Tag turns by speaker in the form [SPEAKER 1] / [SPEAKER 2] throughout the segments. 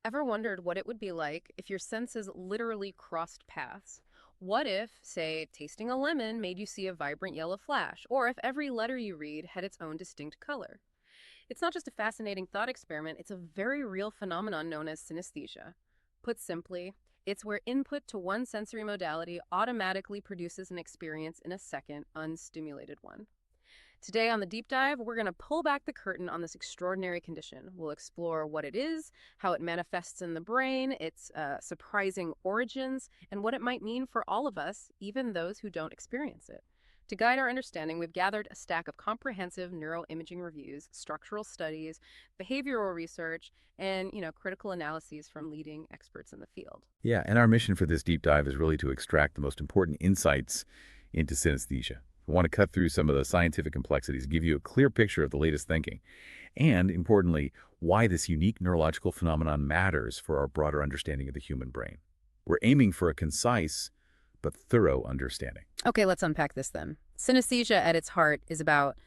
[SPEAKER 1] Ever wondered what it would be like if your senses literally crossed paths? What if, say, tasting a lemon made you see a vibrant yellow flash, or if every letter you read had its own distinct color? It's not just a fascinating thought experiment, it's a very real phenomenon known as synesthesia. Put simply, it's where input to one sensory modality automatically produces an experience in a second, unstimulated one. Today on the deep dive, we're going to pull back the curtain on this extraordinary condition. We'll explore what it is, how it manifests in the brain, its surprising origins, and what it might mean for all of us, even those who don't experience it. To guide our understanding, we've gathered a stack of comprehensive neuroimaging reviews, structural studies, behavioral research, and, critical analyses from leading experts in the field.
[SPEAKER 2] Yeah, and our mission for this deep dive is really to extract the most important insights into synesthesia. We want to cut through some of the scientific complexities, give you a clear picture of the latest thinking, and, importantly, why this unique neurological phenomenon matters for our broader understanding of the human brain. We're aiming for a concise but thorough understanding.
[SPEAKER 1] Okay, let's unpack this then. Synesthesia at its heart is about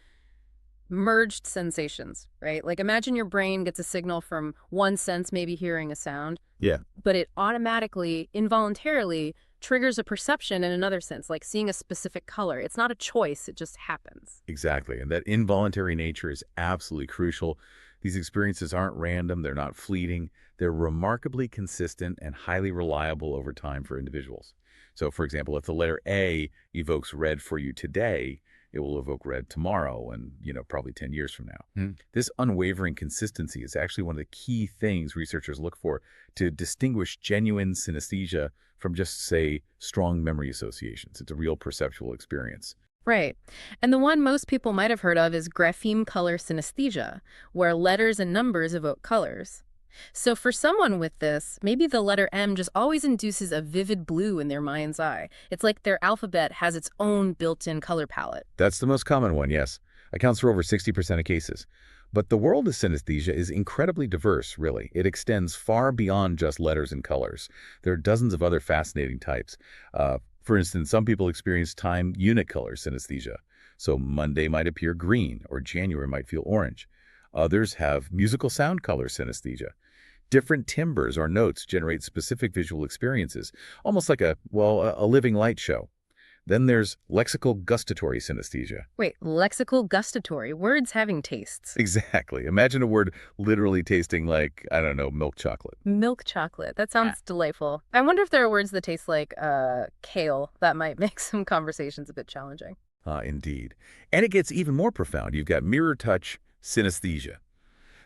[SPEAKER 1] merged sensations, right? Like imagine your brain gets a signal from one sense, maybe hearing a sound,
[SPEAKER 2] Yeah,
[SPEAKER 1] but it automatically, involuntarily triggers a perception in another sense, like seeing a specific color. It's not a choice, it just happens.
[SPEAKER 2] exactly. And that involuntary nature is absolutely crucial. These experiences aren't random, they're not fleeting. They're remarkably consistent and highly reliable over time for individuals. So, for example, if the letter A evokes red for you today, it will evoke red tomorrow and, probably 10 years from now. This unwavering consistency is actually one of the key things researchers look for to distinguish genuine synesthesia from just, say, strong memory associations. It's a real perceptual experience.
[SPEAKER 1] Right. And the one most people might have heard of is Grapheme-Color synesthesia, where letters and numbers evoke colors. So for someone with this, maybe the letter M just always induces a vivid blue in their mind's eye. It's like their alphabet has its own built-in color palette.
[SPEAKER 2] That's the most common one, yes. Accounts for over 60% of cases. But the world of synesthesia is incredibly diverse, really. It extends far beyond just letters and colors. There are dozens of other fascinating types. For instance, some people experience time unit color synesthesia. So Monday might appear green, or January might feel orange. Others have musical sound color synesthesia. Different timbres or notes generate specific visual experiences, almost like a living light show. Then there's lexical gustatory synesthesia.
[SPEAKER 1] Wait, lexical gustatory, words having tastes.
[SPEAKER 2] Exactly. Imagine a word literally tasting like, I don't know, milk chocolate.
[SPEAKER 1] Milk chocolate. That sounds delightful. I wonder if there are words that taste like kale. That might make some conversations a bit challenging.
[SPEAKER 2] Indeed. And it gets even more profound. You've got mirror touch synesthesia.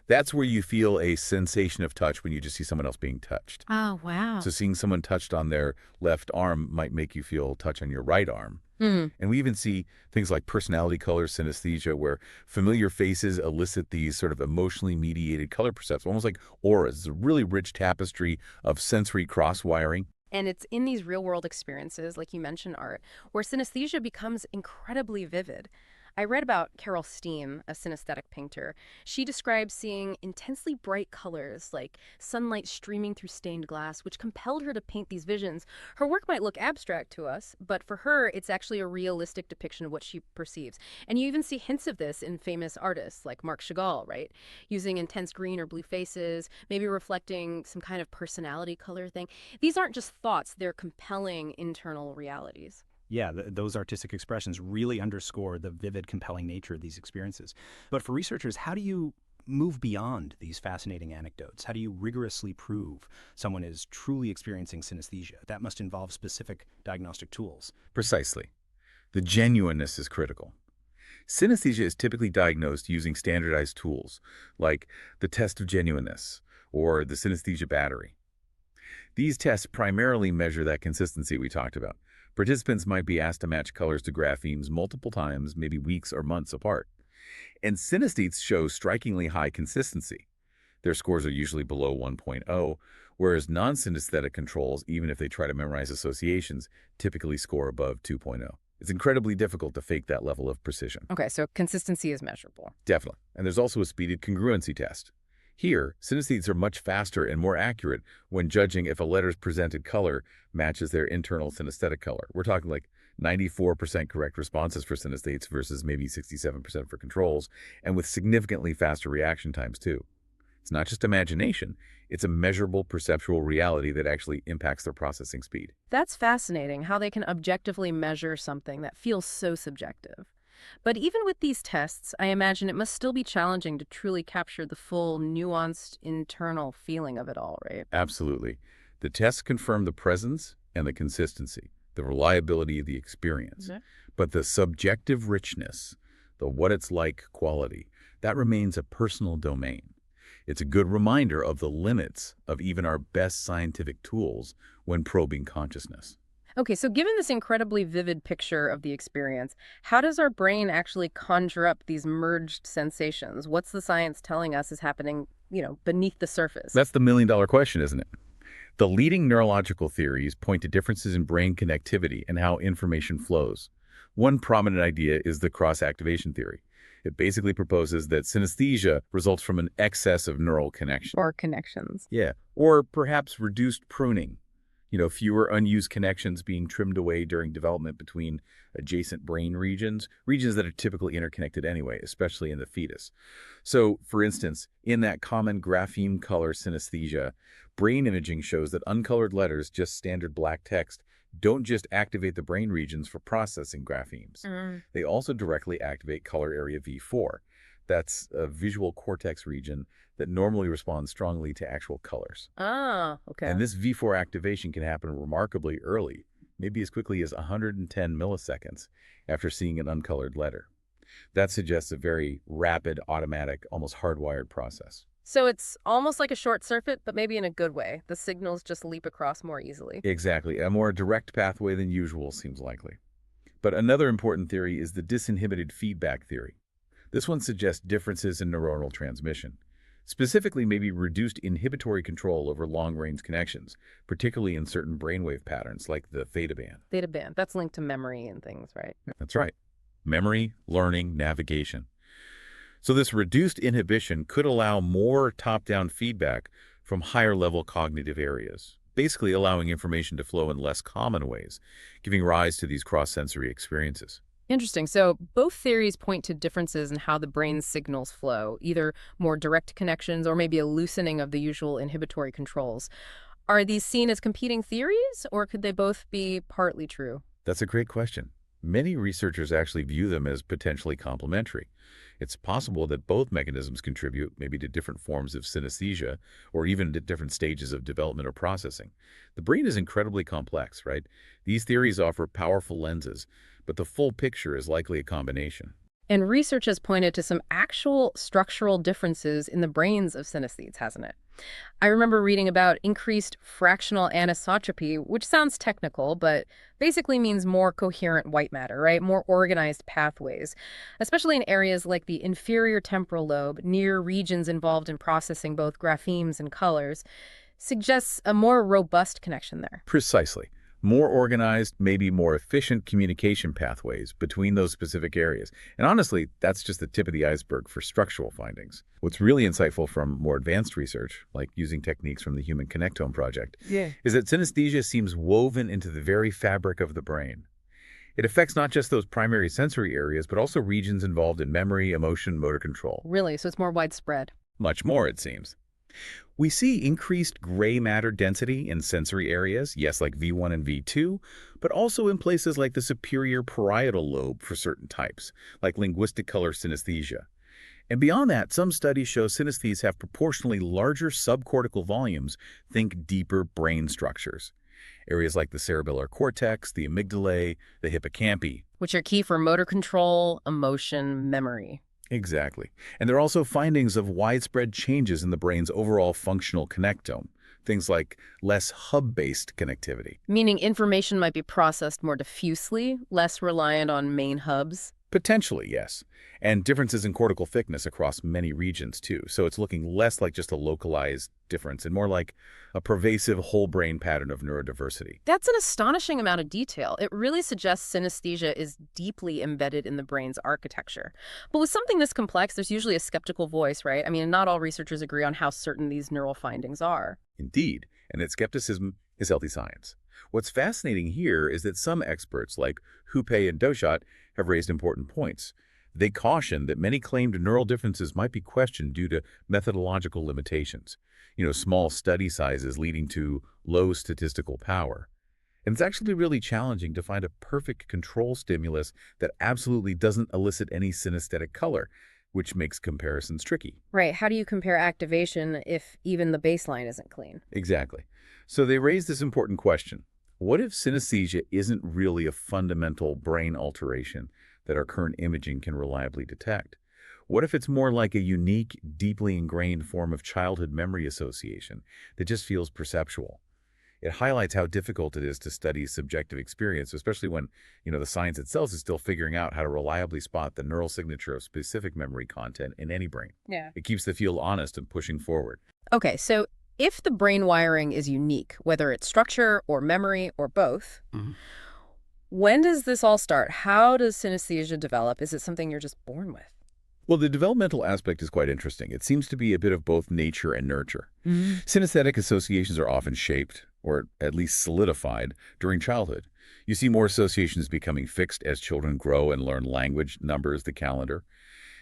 [SPEAKER 2] That's where you feel a sensation of touch when you just see someone else being touched.
[SPEAKER 1] Oh, wow.
[SPEAKER 2] So seeing someone touched on their left arm might make you feel touch on your right arm.
[SPEAKER 1] Hmm.
[SPEAKER 2] And we even see things like personality color synesthesia, where familiar faces elicit these sort of emotionally mediated color perceptions, almost like auras. It's a really rich tapestry of sensory cross-wiring.
[SPEAKER 1] And it's in these real-world experiences, like you mentioned, Art, where synesthesia becomes incredibly vivid. I read about Carol Steen, a synesthetic painter. She describes seeing intensely bright colors, like sunlight streaming through stained glass, which compelled her to paint these visions. Her work might look abstract to us, but for her, it's actually a realistic depiction of what she perceives. And you even see hints of this in famous artists like Marc Chagall, right? Using intense green or blue faces, maybe reflecting some kind of personality color thing. These aren't just thoughts, they're compelling internal realities.
[SPEAKER 3] Yeah, those artistic expressions really underscore the vivid, compelling nature of these experiences. But for researchers, how do you move beyond these fascinating anecdotes? How do you rigorously prove someone is truly experiencing synesthesia? That must involve specific diagnostic tools.
[SPEAKER 2] Precisely. The genuineness is critical. Synesthesia is typically diagnosed using standardized tools, like the test of genuineness or the synesthesia battery. These tests primarily measure that consistency we talked about. Participants might be asked to match colors to graphemes multiple times, maybe weeks or months apart. And synesthetes show strikingly high consistency. Their scores are usually below 1.0, whereas non-synesthetic controls, even if they try to memorize associations, typically score above 2.0. It's incredibly difficult to fake that level of precision.
[SPEAKER 1] Okay, so consistency is measurable.
[SPEAKER 2] Definitely. And there's also a speeded congruency test. Here, synesthetes are much faster and more accurate when judging if a letter's presented color matches their internal synesthetic color. We're talking like 94% correct responses for synesthetes versus maybe 67% for controls, and with significantly faster reaction times too. It's not just imagination, it's a measurable perceptual reality that actually impacts their processing speed.
[SPEAKER 1] That's fascinating, how they can objectively measure something that feels so subjective. But even with these tests, I imagine it must still be challenging to truly capture the full, nuanced, internal feeling of it all, right?
[SPEAKER 2] Absolutely. The tests confirm the presence and the consistency, the reliability of the experience.
[SPEAKER 1] Okay.
[SPEAKER 2] But the subjective richness, the what it's like quality, that remains a personal domain. It's a good reminder of the limits of even our best scientific tools when probing consciousness.
[SPEAKER 1] Okay, so given this incredibly vivid picture of the experience, how does our brain actually conjure up these merged sensations? What's the science telling us is happening, beneath the surface?
[SPEAKER 2] That's the million-dollar question, isn't it? The leading neurological theories point to differences in brain connectivity and how information flows. One prominent idea is the cross-activation theory. It basically proposes that synesthesia results from an excess of neural connection.
[SPEAKER 1] Or connections.
[SPEAKER 2] Yeah, or perhaps reduced pruning. Fewer unused connections being trimmed away during development between adjacent brain regions that are typically interconnected anyway, especially in the fetus. So, for instance, in that common Grapheme-Color synesthesia, brain imaging shows that uncolored letters, just standard black text, don't just activate the brain regions for processing graphemes. They also directly activate color area V4. That's a visual cortex region that normally responds strongly to actual colors.
[SPEAKER 1] Ah, okay.
[SPEAKER 2] And this V4 activation can happen remarkably early, maybe as quickly as 110 milliseconds after seeing an uncolored letter. That suggests a very rapid, automatic, almost hardwired process.
[SPEAKER 1] So it's almost like a short circuit, but maybe in a good way. The signals just leap across more easily.
[SPEAKER 2] Exactly. A more direct pathway than usual seems likely. But another important theory is the disinhibited feedback theory. This one suggests differences in neuronal transmission. Specifically, maybe reduced inhibitory control over long-range connections, particularly in certain brainwave patterns like the theta band.
[SPEAKER 1] Theta band, that's linked to memory and things, right?
[SPEAKER 2] That's right. Memory, learning, navigation. So this reduced inhibition could allow more top-down feedback from higher-level cognitive areas, basically allowing information to flow in less common ways, giving rise to these cross-sensory experiences.
[SPEAKER 1] Interesting. So both theories point to differences in how the brain's signals flow, either more direct connections or maybe a loosening of the usual inhibitory controls. Are these seen as competing theories, or could they both be partly true?
[SPEAKER 2] That's a great question. Many researchers actually view them as potentially complementary. It's possible that both mechanisms contribute maybe to different forms of synesthesia or even to different stages of development or processing. The brain is incredibly complex, right? These theories offer powerful lenses, but the full picture is likely a combination.
[SPEAKER 1] And research has pointed to some actual structural differences in the brains of synesthetes, hasn't it? I remember reading about increased fractional anisotropy, which sounds technical, but basically means more coherent white matter, right? More organized pathways, especially in areas like the inferior temporal lobe, near regions involved in processing both graphemes and colors, suggests a more robust connection there.
[SPEAKER 2] Precisely. More organized, maybe more efficient communication pathways between those specific areas. And honestly, that's just the tip of the iceberg for structural findings. What's really insightful from more advanced research, like using techniques from the Human Connectome Project, is that synesthesia seems woven into the very fabric of the brain. It affects not just those primary sensory areas, but also regions involved in memory, emotion, motor control.
[SPEAKER 1] Really? So it's more widespread.
[SPEAKER 2] Much more, it seems. We see increased gray matter density in sensory areas, yes, like V1 and V2, but also in places like the superior parietal lobe for certain types, like linguistic color synesthesia. And beyond that, some studies show synesthetes have proportionally larger subcortical volumes, think deeper brain structures. Areas like the cerebellar cortex, the amygdalae, the hippocampi.
[SPEAKER 1] Which are key for motor control, emotion, memory.
[SPEAKER 2] Exactly. And there are also findings of widespread changes in the brain's overall functional connectome, things like less hub-based connectivity.
[SPEAKER 1] Meaning information might be processed more diffusely, less reliant on main hubs.
[SPEAKER 2] Potentially, yes. And differences in cortical thickness across many regions, too. So it's looking less like just a localized difference and more like a pervasive whole brain pattern of neurodiversity.
[SPEAKER 1] That's an astonishing amount of detail. It really suggests synesthesia is deeply embedded in the brain's architecture. But with something this complex, there's usually a skeptical voice, right? I mean, not all researchers agree on how certain these neural findings are.
[SPEAKER 2] Indeed. And that skepticism is healthy science. What's fascinating here is that some experts, like Hupe and Dochat, have raised important points. They caution that many claimed neural differences might be questioned due to methodological limitations, small study sizes leading to low statistical power. And it's actually really challenging to find a perfect control stimulus that absolutely doesn't elicit any synesthetic color, which makes comparisons tricky.
[SPEAKER 1] Right. How do you compare activation if even the baseline isn't clean?
[SPEAKER 2] Exactly. So they raise this important question. What if synesthesia isn't really a fundamental brain alteration that our current imaging can reliably detect? What if it's more like a unique, deeply ingrained form of childhood memory association that just feels perceptual? It highlights how difficult it is to study subjective experience, especially when, the science itself is still figuring out how to reliably spot the neural signature of specific memory content in any brain.
[SPEAKER 1] Yeah.
[SPEAKER 2] It keeps the field honest and pushing forward.
[SPEAKER 1] Okay, so if the brain wiring is unique, whether it's structure or memory or both, when does this all start? How does synesthesia develop? Is it something you're just born with?
[SPEAKER 2] Well, the developmental aspect is quite interesting. It seems to be a bit of both nature and nurture. Synesthetic associations are often shaped, or at least solidified, during childhood. You see more associations becoming fixed as children grow and learn language, numbers, the calendar.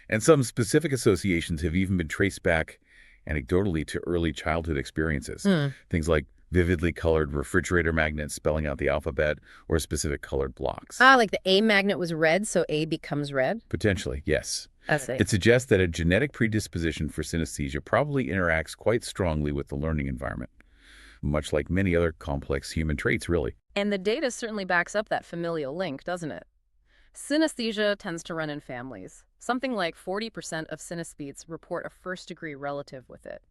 [SPEAKER 2] And some specific associations have even been traced back anecdotally to early childhood experiences. Things like vividly colored refrigerator magnets spelling out the alphabet or specific colored blocks.
[SPEAKER 1] Like the A magnet was red, so A becomes red?
[SPEAKER 2] Potentially, yes.
[SPEAKER 1] I see.
[SPEAKER 2] It suggests that a genetic predisposition for synesthesia probably interacts quite strongly with the learning environment, much like many other complex human traits, really.
[SPEAKER 1] And the data certainly backs up that familial link, doesn't it? Synesthesia tends to run in families. Something like 40% of synesthetes report a first-degree relative with it.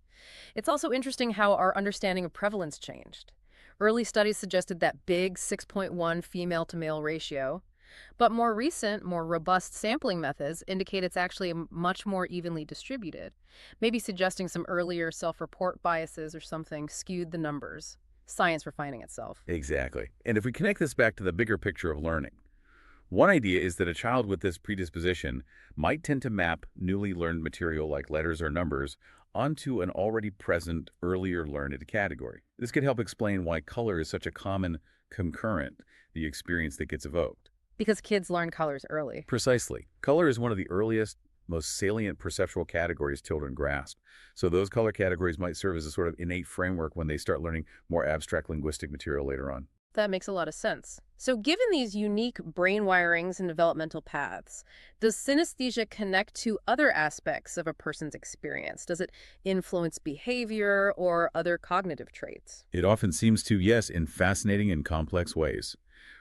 [SPEAKER 1] It's also interesting how our understanding of prevalence changed. Early studies suggested that big 6.1 female-to-male ratio, but more recent, more robust sampling methods indicate it's actually much more evenly distributed, maybe suggesting some earlier self-report biases or something skewed the numbers. Science refining itself.
[SPEAKER 2] Exactly. And if we connect this back to the bigger picture of learning, one idea is that a child with this predisposition might tend to map newly learned material like letters or numbers onto an already present, earlier learned category. This could help explain why color is such a common concurrent, the experience that gets evoked.
[SPEAKER 1] Because kids learn colors early.
[SPEAKER 2] Precisely. Color is one of the earliest, most salient perceptual categories children grasp. So those color categories might serve as a sort of innate framework when they start learning more abstract linguistic material later on.
[SPEAKER 1] That makes a lot of sense. So given these unique brain wirings and developmental paths, does synesthesia connect to other aspects of a person's experience? Does it influence behavior or other cognitive traits?
[SPEAKER 2] It often seems to, yes, in fascinating and complex ways.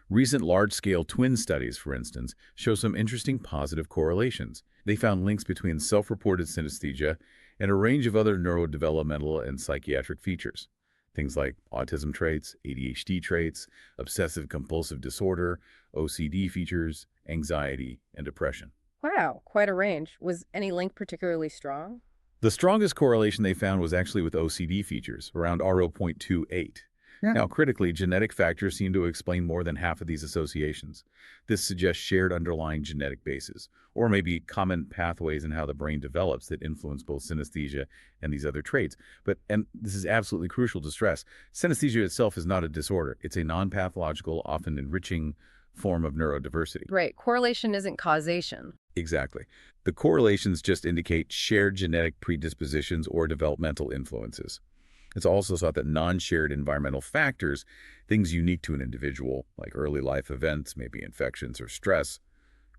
[SPEAKER 2] Recent large-scale twin studies, for instance, show some interesting positive correlations. They found links between self-reported synesthesia and a range of other neurodevelopmental and psychiatric features. Things like autism traits, ADHD traits, obsessive-compulsive disorder, OCD features, anxiety, and depression.
[SPEAKER 1] Wow, quite a range. Was any link particularly strong?
[SPEAKER 2] The strongest correlation they found was actually with OCD features, around R0.28. Now, critically, genetic factors seem to explain more than half of these associations. This suggests shared underlying genetic bases, or maybe common pathways in how the brain develops that influence both synesthesia and these other traits. And this is absolutely crucial to stress, synesthesia itself is not a disorder. It's a non-pathological, often enriching form of neurodiversity.
[SPEAKER 1] Right. Correlation isn't causation.
[SPEAKER 2] Exactly. The correlations just indicate shared genetic predispositions or developmental influences. It's also thought that non-shared environmental factors, things unique to an individual, like early life events, maybe infections or stress,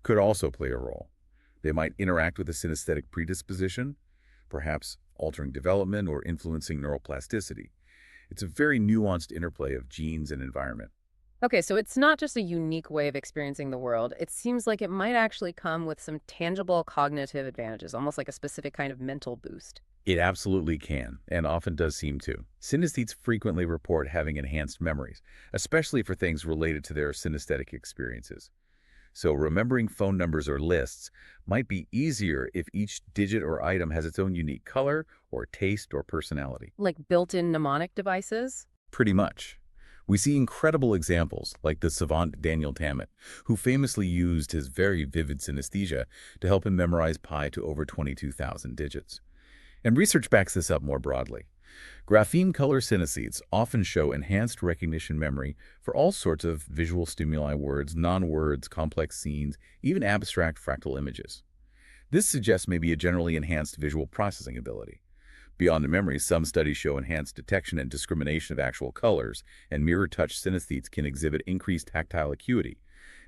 [SPEAKER 2] could also play a role. They might interact with a synesthetic predisposition, perhaps altering development or influencing neuroplasticity. It's a very nuanced interplay of genes and environment.
[SPEAKER 1] Okay, so it's not just a unique way of experiencing the world. It seems like it might actually come with some tangible cognitive advantages, almost like a specific kind of mental boost.
[SPEAKER 2] It absolutely can, and often does seem to. Synesthetes frequently report having enhanced memories, especially for things related to their synesthetic experiences. So remembering phone numbers or lists might be easier if each digit or item has its own unique color or taste or personality.
[SPEAKER 1] Like built-in mnemonic devices?
[SPEAKER 2] Pretty much. We see incredible examples, like the savant Daniel Tammet, who famously used his very vivid synesthesia to help him memorize pi to over 22,000 digits. And research backs this up more broadly. Grapheme-Color synesthetes often show enhanced recognition memory for all sorts of visual stimuli, words, non-words, complex scenes, even abstract fractal images. This suggests maybe a generally enhanced visual processing ability. Beyond the memory, some studies show enhanced detection and discrimination of actual colors, and mirror-touch synesthetes can exhibit increased tactile acuity.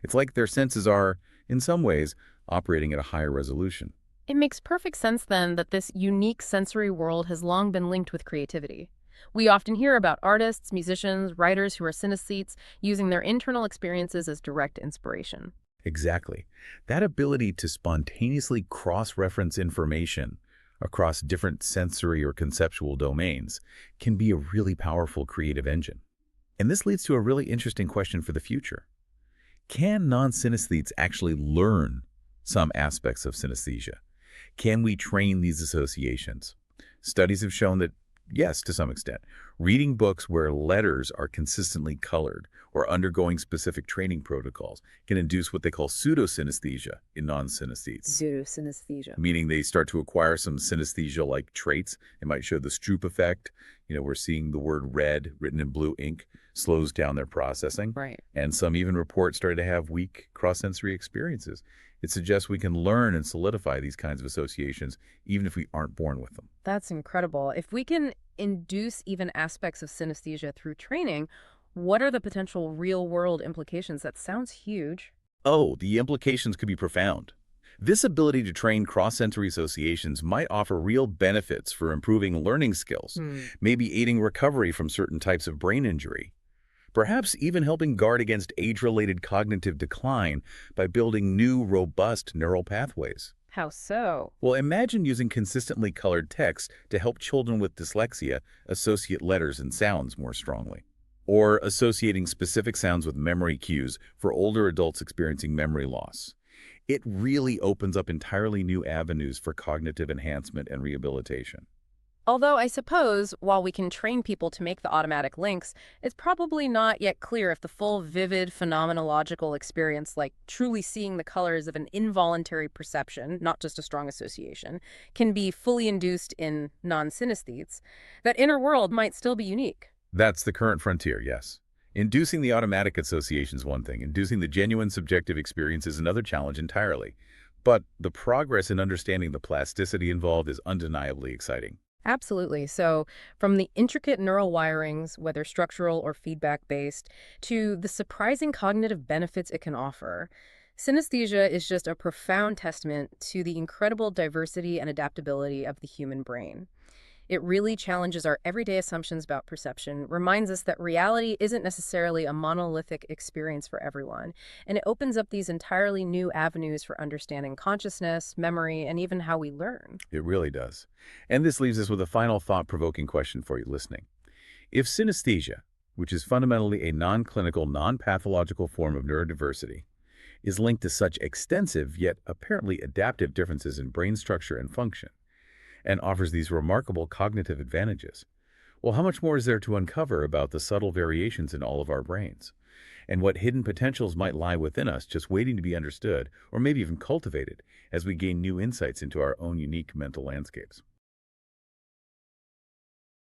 [SPEAKER 2] It's like their senses are, in some ways, operating at a higher resolution.
[SPEAKER 1] It makes perfect sense then that this unique sensory world has long been linked with creativity. We often hear about artists, musicians, writers who are synesthetes using their internal experiences as direct inspiration.
[SPEAKER 2] Exactly. That ability to spontaneously cross-reference information across different sensory or conceptual domains can be a really powerful creative engine. And this leads to a really interesting question for the future. Can non-synesthetes actually learn some aspects of synesthesia? Can we train these associations? Studies have shown that yes, to some extent. Reading books where letters are consistently colored or undergoing specific training protocols can induce what they call pseudosynesthesia in non-synesthetes.
[SPEAKER 1] Pseudosynesthesia.
[SPEAKER 2] Meaning they start to acquire some synesthesia-like traits. It might show the Stroop effect. We're seeing the word red written in blue ink slows down their processing.
[SPEAKER 1] Right.
[SPEAKER 2] And some even report started to have weak cross-sensory experiences. It suggests we can learn and solidify these kinds of associations even if we aren't born with them.
[SPEAKER 1] That's incredible. If we can induce even aspects of synesthesia through training, what are the potential real-world implications? That sounds huge.
[SPEAKER 2] Oh, the implications could be profound. This ability to train cross-sensory associations might offer real benefits for improving learning skills, maybe aiding recovery from certain types of brain injury. Perhaps even helping guard against age-related cognitive decline by building new, robust neural pathways.
[SPEAKER 1] How so?
[SPEAKER 2] Well, imagine using consistently colored text to help children with dyslexia associate letters and sounds more strongly. Or associating specific sounds with memory cues for older adults experiencing memory loss. It really opens up entirely new avenues for cognitive enhancement and rehabilitation.
[SPEAKER 1] Although I suppose, while we can train people to make the automatic links, it's probably not yet clear if the full vivid phenomenological experience, like truly seeing the colors of an involuntary perception, not just a strong association, can be fully induced in non-synesthetes. That inner world might still be unique.
[SPEAKER 2] That's the current frontier, yes. Inducing the automatic association is one thing. Inducing the genuine subjective experience is another challenge entirely. But the progress in understanding the plasticity involved is undeniably exciting.
[SPEAKER 1] Absolutely. So from the intricate neural wirings, whether structural or feedback-based, to the surprising cognitive benefits it can offer, synesthesia is just a profound testament to the incredible diversity and adaptability of the human brain. It really challenges our everyday assumptions about perception, reminds us that reality isn't necessarily a monolithic experience for everyone, and it opens up these entirely new avenues for understanding consciousness, memory, and even how we learn.
[SPEAKER 2] It really does. And this leaves us with a final thought-provoking question for you listening. If synesthesia, which is fundamentally a non-clinical, non-pathological form of neurodiversity, is linked to such extensive yet apparently adaptive differences in brain structure and function, and offers these remarkable cognitive advantages, well, how much more is there to uncover about the subtle variations in all of our brains? And what hidden potentials might lie within us just waiting to be understood, or maybe even cultivated, as we gain new insights into our own unique mental landscapes?